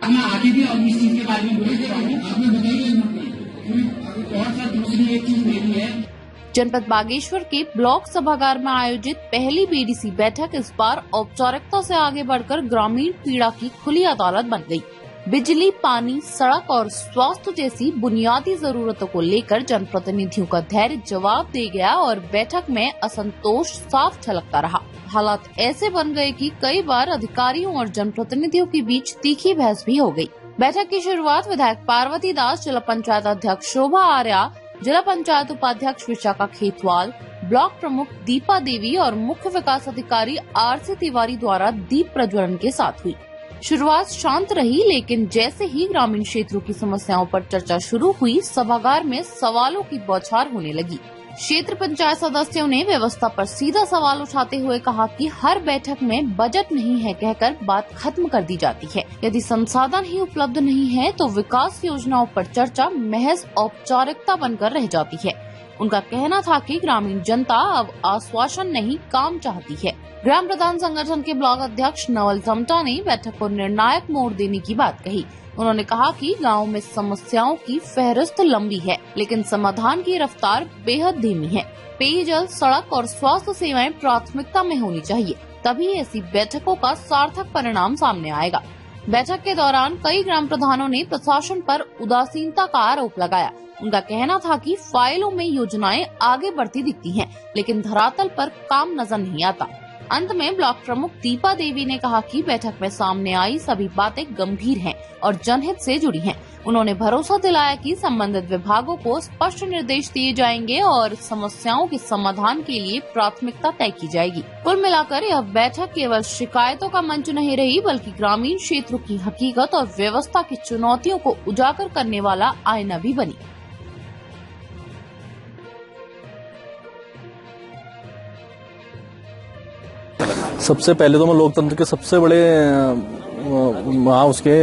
आगे भी और इस चीज के बारे में बोले थे आपने बताइए। और सर दूसरी एक चीज मेरी है, जनपद बागेश्वर के ब्लॉक सभागार में आयोजित पहली बीडीसी बैठक इस बार औपचारिकता से आगे बढ़कर ग्रामीण पीड़ा की खुली अदालत बन गई। बिजली, पानी, सड़क और स्वास्थ्य जैसी बुनियादी जरूरतों को लेकर जनप्रतिनिधियों का धैर्य जवाब दे गया और बैठक में असंतोष साफ झलकता रहा। हालात ऐसे बन गए कि कई बार अधिकारियों और जनप्रतिनिधियों के बीच तीखी बहस भी हो गई। बैठक की शुरुआत विधायक पार्वती दास, जिला पंचायत अध्यक्ष शोभा आर्या, जिला पंचायत उपाध्यक्ष विशाखा खेतवाल, ब्लॉक प्रमुख दीपा देवी और मुख्य विकास अधिकारी आरसी तिवारी द्वारा दीप प्रज्वलन के साथ हुई। शुरुआत शांत रही, लेकिन जैसे ही ग्रामीण क्षेत्रों की समस्याओं पर चर्चा शुरू हुई, सभागार में सवालों की बौछार होने लगी। क्षेत्र पंचायत सदस्यों ने व्यवस्था पर सीधा सवाल उठाते हुए कहा कि हर बैठक में बजट नहीं है कहकर बात खत्म कर दी जाती है। यदि संसाधन ही उपलब्ध नहीं है तो विकास योजनाओं पर चर्चा महज औपचारिकता बनकर रह जाती है। उनका कहना था कि ग्रामीण जनता अब आश्वासन नहीं, काम चाहती है। ग्राम प्रधान संगठन के ब्लॉक अध्यक्ष नवल समटा ने बैठक को निर्णायक मोड़ देने की बात कही। उन्होंने कहा कि गांव में समस्याओं की फहरिस्त लंबी है, लेकिन समाधान की रफ्तार बेहद धीमी है। पेयजल, सड़क और स्वास्थ्य सेवाएं प्राथमिकता में होनी चाहिए, तभी ऐसी बैठकों का सार्थक परिणाम सामने आएगा। बैठक के दौरान कई ग्राम प्रधानों ने प्रशासन पर उदासीनता का आरोप लगाया। उनका कहना था कि फाइलों में योजनाएं आगे बढ़ती दिखती हैं, लेकिन धरातल पर काम नजर नहीं आता। अंत में ब्लॉक प्रमुख दीपा देवी ने कहा कि बैठक में सामने आई सभी बातें गंभीर हैं और जनहित से जुड़ी हैं। उन्होंने भरोसा दिलाया कि संबंधित विभागों को स्पष्ट निर्देश दिए जाएंगे और समस्याओं के समाधान के लिए प्राथमिकता तय की जाएगी। कुल मिलाकर यह बैठक केवल शिकायतों का मंच नहीं रही, बल्कि ग्रामीण क्षेत्रों की हकीकत और व्यवस्था की चुनौतियों को उजागर करने वाला आईना भी बनी। सबसे पहले तो मैं लोकतंत्र के सबसे बड़े उसके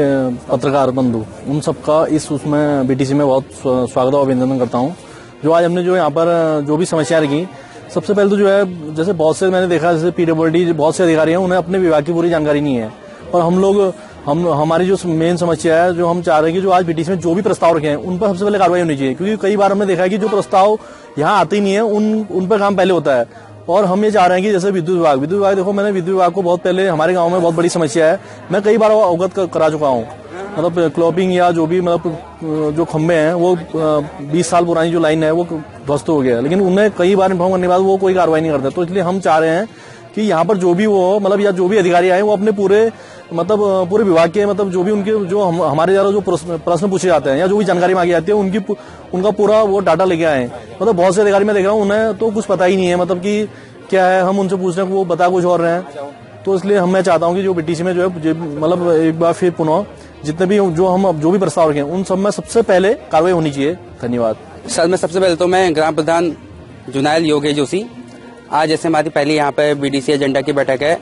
पत्रकार बंधु उन सबका उसमें बीटीसी में बहुत स्वागत और अभिनंदन करता हूं। जो आज हमने जो यहाँ पर जो भी समस्या रखी, सबसे पहले तो जो है जैसे बहुत से मैंने देखा, जैसे पीडब्ल्यूडी बहुत से अधिकारी हैं, उन्हें अपने विभाग की पूरी जानकारी नहीं है। और हमारी जो मेन समस्या है, जो हम चाह रहे हैं कि जो आज बीटीसी में जो भी प्रस्ताव रखे हैं उन पर सबसे पहले कार्रवाई होनी चाहिए, क्योंकि कई बार हमने देखा है कि जो प्रस्ताव यहाँ आते ही नहीं है उन पर काम पहले होता है। और हम ये चाह रहे हैं कि जैसे विद्युत विभाग देखो, मैंने विद्युत विभाग को बहुत पहले, हमारे गांव में बहुत बड़ी समस्या है, मैं कई बार अवगत करा चुका हूँ। मतलब क्लॉपिंग या जो भी मतलब जो खंबे हैं वो 20 साल पुरानी जो लाइन है वो ध्वस्त हो गया है, लेकिन उन्हें कई बार इन्फॉर्म करने के बाद वो कोई कार्रवाई नहीं करता। तो इसलिए हम चाह रहे हैं कि यहाँ पर जो भी वो मतलब या जो भी अधिकारी आए वो अपने पूरे विभाग के जो भी उनके जो हमारे द्वारा जो प्रश्न पूछे जाते हैं या जो भी जानकारी मांगी जाती है उनका पूरा वो डाटा लेके आए। मतलब बहुत से अधिकारी मैं देख रहा हूँ उन्हें तो कुछ पता ही नहीं है, मतलब कि क्या है, हम उनसे पूछ रहे हैं वो बता कुछ और रहे हैं। तो इसलिए मैं चाहता हूँ कि जो बीटीसी में जो है मतलब एक बार फिर पुनः जितने भी जो भी प्रस्ताव रखे उन सब में सबसे पहले कार्रवाई होनी चाहिए। धन्यवाद सर। मैं सबसे पहले तो मैं ग्राम प्रधान जुनाइल योगेश जोशी, आज जैसे हमारी पहली यहाँ पे बीडीसी एजेंडा की बैठक है,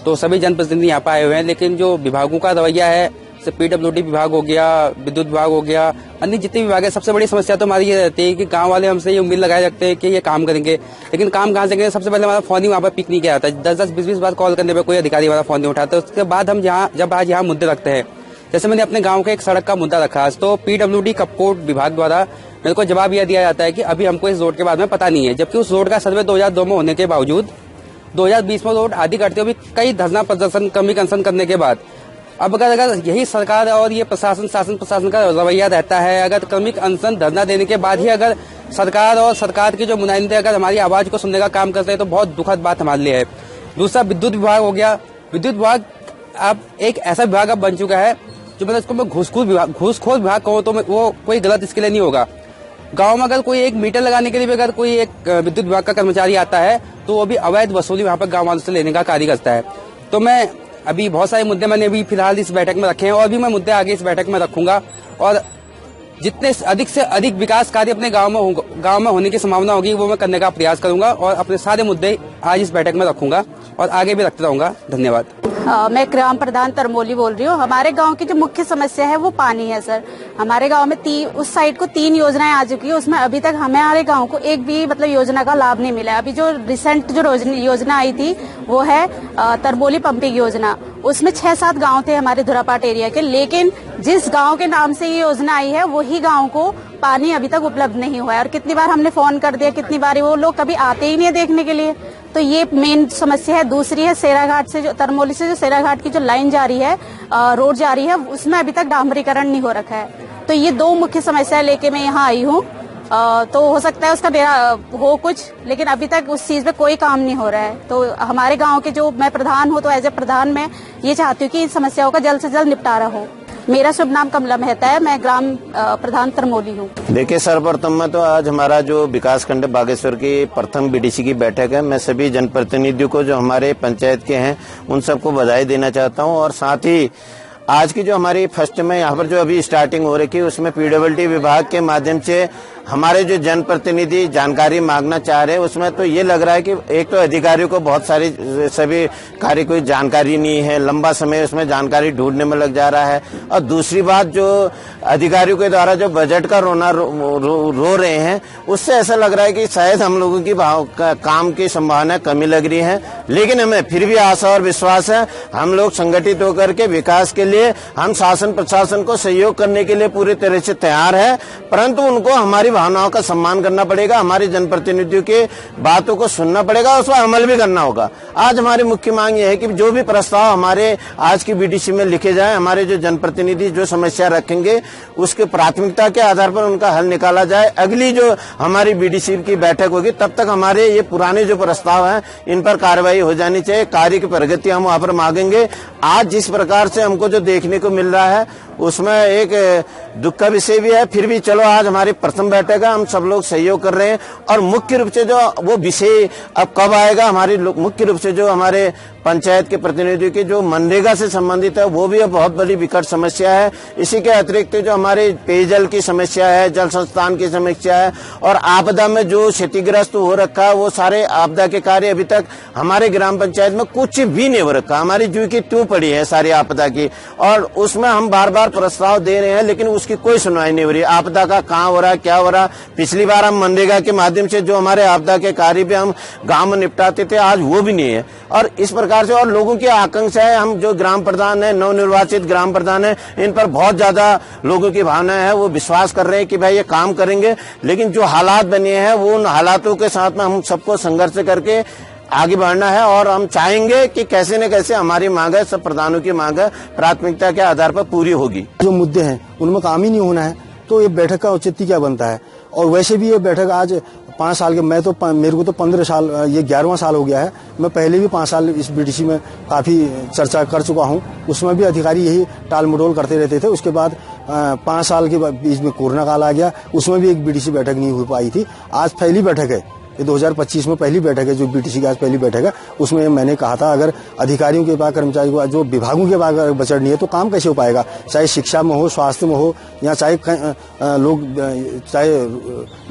तो सभी जनप्रतिनिधि यहाँ पे आए हुए हैं, लेकिन जो विभागों का रवैया है, जैसे पीडब्ल्यूडी विभाग हो गया, विद्युत विभाग हो गया, अन्य जितने विभाग है, सबसे बड़ी समस्या तो हमारी ये रहती है कि गांव वाले हमसे ये उम्मीद लगाए रखते हैं कि ये काम करेंगे, लेकिन काम कहाँ से करेंगे। सबसे पहले हमारा फोन ही वहाँ पर पिक नहीं किया जाता है। 10-10, 20-20 बार कॉल करने पर कोई अधिकारी हमारा फोन नहीं उठाता। उसके बाद हम जब आज यहाँ मुद्दे रखते हैं, जैसे मैंने अपने गाँव के एक सड़क का मुद्दा रखा, तो पीडब्ल्यूडी कपकोट विभाग द्वारा मेरे को जवाब यह दिया जाता है कि अभी हमको इस रोड के बारे में पता नहीं है, जबकि उस रोड का सर्वे 2002 में होने के बावजूद 2020 में रोड आदि करते हुए कई धरना प्रदर्शन, कमी कंसन करने के बाद अब अगर यही सरकार और ये शासन का रवैया रहता है, अगर क्रमिक अनशन धरना देने के बाद ही अगर सरकार और सरकार के जो नुमाइंदे अगर हमारी आवाज को सुनने का काम करते हैं, तो बहुत दुखद बात हमारे लिए है। दूसरा विद्युत विभाग हो गया। विद्युत विभाग अब एक ऐसा विभाग अब बन चुका है जो मतलब इसको मैं घूसखोर विभाग कहूँ तो वो कोई गलत इसके लिए नहीं होगा। गांव में अगर कोई एक मीटर लगाने के लिए भी अगर कोई एक विद्युत विभाग का कर्मचारी आता है तो वो भी अवैध वसूली वहां पर गांव वालों से लेने का कार्य करता है। तो मैं अभी बहुत सारे मुद्दे मैंने अभी फिलहाल इस बैठक में रखे हैं और भी मैं मुद्दे आगे इस बैठक में रखूंगा, और जितने अधिक से अधिक विकास कार्य अपने गांव में होने की संभावना होगी वो मैं करने का प्रयास करूंगा, और अपने सारे मुद्दे आज इस बैठक में रखूंगा और आगे भी रखते रहूंगा। धन्यवाद। मैं ग्राम प्रधान तरमोली बोल रही हूँ। हमारे गांव की जो मुख्य समस्या है वो पानी है सर। हमारे गांव में उस साइड को 3 योजनाएं आ चुकी है, उसमें अभी तक हमारे गांव को एक भी मतलब योजना का लाभ नहीं मिला। अभी जो रिसेंट जो योजना आई थी वो है तरमोली पंपिंग योजना। उसमें 6-7 गांव थे हमारे धुरापाट एरिया के, लेकिन जिस गांव के नाम से ये योजना आई है वही गांव को पानी अभी तक उपलब्ध नहीं हुआ है। और कितनी बार हमने फोन कर दिया, कितनी बार वो लोग कभी आते ही नहीं है देखने के लिए। तो ये मेन समस्या है। दूसरी है सेराघाट से जो तरमोली से जो सेराघाट की जो लाइन जा रही है, रोड जा रही है, उसमें अभी तक डामरीकरण नहीं हो रखा है। तो ये 2 मुख्य समस्या लेके मैं यहाँ आई हूँ। तो हो सकता है उसका हो कुछ, लेकिन अभी तक उस चीज पे कोई काम नहीं हो रहा है। तो हमारे गांव के जो मैं प्रधान हूँ, तो एज ए प्रधान मैं ये चाहती हूँ कि इन समस्याओं का जल्द से जल्द निपटारा हो। मेरा शुभ नाम कमला मेहता है, मैं ग्राम प्रधान तरमोली हूँ। देखिए, सर्वप्रथम में तो आज हमारा जो विकास खंड बागेश्वर की प्रथम बीडीसी की बैठक है। मैं सभी जनप्रतिनिधियों को जो हमारे पंचायत के हैं उन सबको बधाई देना चाहता हूँ। और साथ ही आज की जो हमारी फर्स्ट में यहाँ पर जो अभी स्टार्टिंग हो रही है, उसमें पीडब्ल्यूडी विभाग के माध्यम से हमारे जो जनप्रतिनिधि जानकारी मांगना चाह रहे हैं, उसमें तो ये लग रहा है कि एक तो अधिकारियों को बहुत सारी सभी कार्य कोई जानकारी नहीं है, लंबा समय उसमें जानकारी ढूंढने में लग जा रहा है। और दूसरी बात, जो अधिकारियों के द्वारा जो बजट का रो रहे हैं, उससे ऐसा लग रहा है कि शायद हम लोगों की काम की संभावना कमी लग रही है। लेकिन हमें फिर भी आशा और विश्वास है, हम लोग संगठित होकर के विकास के लिए हम शासन प्रशासन को सहयोग करने के लिए पूरी तरह से तैयार है। परंतु उनको हमारी भावनाओं का सम्मान करना पड़ेगा, हमारे जनप्रतिनिधियों के बातों को सुनना पड़ेगा, उस पर अमल भी करना होगा। आज हमारी मुख्य मांग यह है कि जो भी प्रस्ताव हमारे आज की बीडीसी में लिखे जाए, हमारे जो जनप्रतिनिधि जो समस्या रखेंगे उसके प्राथमिकता के आधार पर उनका हल निकाला जाए। अगली जो हमारी बीडीसी की बैठक होगी तब तक हमारे ये पुराने जो प्रस्ताव हैं इन पर कार्रवाई हो जानी चाहिए, कार्य की प्रगति हम वहां पर मांगेंगे। आज जिस प्रकार से हमको जो देखने को मिल रहा है उसमें एक दुख का विषय भी है। फिर भी चलो, आज हमारी प्रथम बैठक है, हम सब लोग सहयोग कर रहे हैं। और मुख्य रूप से जो वो विषय अब कब आएगा, हमारी मुख्य रूप से जो हमारे पंचायत के प्रतिनिधियों की जो मनरेगा से संबंधित है वो भी अब बहुत बड़ी विकट समस्या है। इसी के अतिरिक्त जो हमारे पेयजल की समस्या है, जल संस्थान की समस्या है, और आपदा में जो क्षतिग्रस्त हो रखा है वो सारे आपदा के कार्य अभी तक हमारे ग्राम पंचायत में कुछ भी नहीं हो रखा। हमारी जू की त्यों पड़ी है सारी आपदा की, और उसमें हम बार बार प्रस्ताव दे रहे हैं लेकिन उसकी कोई सुनवाई नहीं हो रही। आपदा का कहाँ हो रहा है, क्या हो रहा है। पिछली बार हम मनरेगा के माध्यम से जो हमारे आपदा के कार्य भी हम गांव में निपटाते थे, आज वो भी नहीं है। और इस प्रकार से और लोगों की आकांक्षा है, हम जो ग्राम प्रधान है, नवनिर्वाचित ग्राम प्रधान है, इन पर बहुत ज्यादा लोगों की भावना है, वो विश्वास कर रहे हैं कि भाई ये काम करेंगे। लेकिन जो हालात बने हैं वो उन हालातों के साथ में हम सबको संघर्ष करके आगे बढ़ना है। और हम चाहेंगे कि कैसे न कैसे हमारी मांग है, सब प्रधानों की मांग है, प्राथमिकता के आधार पर पूरी होगी। जो मुद्दे हैं उनमें काम ही नहीं होना है तो ये बैठक का औचित्य क्या बनता है। और वैसे भी ये बैठक आज 5 साल के, मेरे को तो 15 साल, ये 11वां साल हो गया है। मैं पहले भी 5 साल इस बीडीसी में काफी चर्चा कर चुका हूँ, उसमें भी अधिकारी यही टाल मटोल करते रहते थे। उसके बाद 5 साल के बीच में कोरोना काल आ गया, उसमें भी एक बीडीसी बैठक नहीं हो पाई थी। आज पहली बैठक है, ये 2025 में पहली बैठक है जो बीडीसी की आज पहली बैठक है। उसमें मैंने कहा था अगर अधिकारियों के पास, कर्मचारियों के पास, जो विभागों के पास बजट नहीं है तो काम कैसे हो पाएगा। चाहे शिक्षा में हो, स्वास्थ्य में हो, या चाहे लोक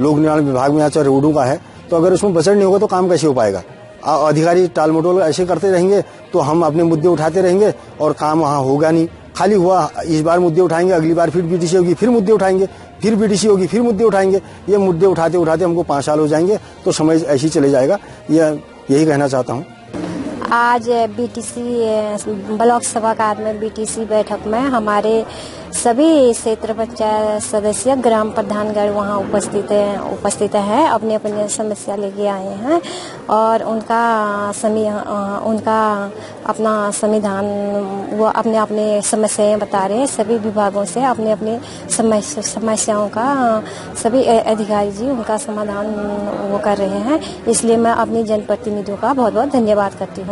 निर्माण विभाग में, या चाहे रोडों का है, तो अगर उसमें बजट नहीं होगा तो काम कैसे हो पाएगा। अधिकारी टाल मटोल ऐसे करते रहेंगे तो हम अपने मुद्दे उठाते रहेंगे और काम वहाँ होगा नहीं। खाली हुआ, इस बार मुद्दे उठाएंगे, अगली बार फिर बीडीसी होगी, फिर मुद्दे उठाएंगे, फिर बीडीसी होगी, फिर मुद्दे उठाएंगे। ये मुद्दे उठाते उठाते हमको 5 साल हो जाएंगे, तो समय ऐसे ही चले जाएगा। यही कहना चाहता हूँ। आज बीटीसी ब्लॉक सभागार में बीटीसी बैठक में हमारे सभी क्षेत्र पंचायत सदस्य, ग्राम प्रधानगण वहाँ उपस्थित हैं, अपने अपने समस्या लेके आए हैं और उनका अपना संविधान, वो अपने अपने समस्याएं बता रहे हैं। सभी विभागों से अपने अपने समस्याओं का सभी अधिकारी जी उनका समाधान वो कर रहे हैं। इसलिए मैं अपने जनप्रतिनिधियों का बहुत बहुत धन्यवाद करती हूँ।